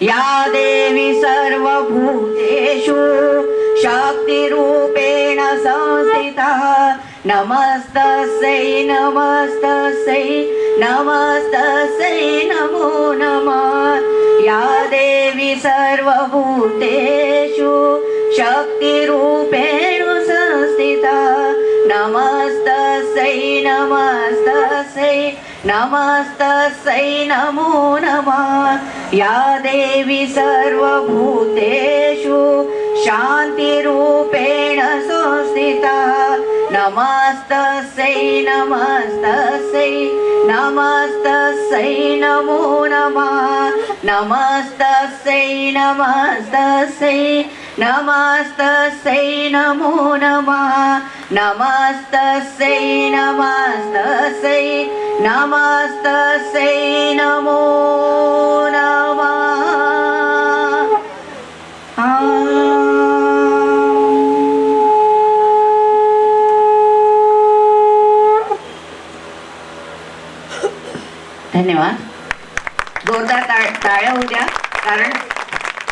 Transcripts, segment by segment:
या देवी सर्वभूतेषु शक्तिरूपेण संस्थिता नमस्तस्यै नमस्तस्यै नमस्तस्यै नमो नमः। या देवी सर्वभूतेषु शक्तिरूपेण संस्थिता नमस्तस्यै नमस्तस्यै नमस्तस्यै नमो नमः। या देवी सर्वभूतेषु शान्तिरूपेण संस्थिता नमस्तस्यै नमस्तस्यै नमस्तस्यै नमो नमः। नमस्तस्यै नमस्तस्यै नमस्तस्यै नमो नमः। नमस्तस्यै नमस्तस्यै नमस्तस्यै नमो नमः। धन्यवाद. जोरदार टाळ्या होऊ द्या, कारण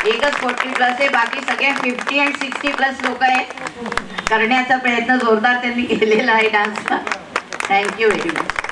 एकच 40+ आहे, बाकी सगळे 50 and 60+ लोक आहेत. करण्याचा प्रयत्न जोरदार त्यांनी केलेला आहे डान्सचा. Thank you very much.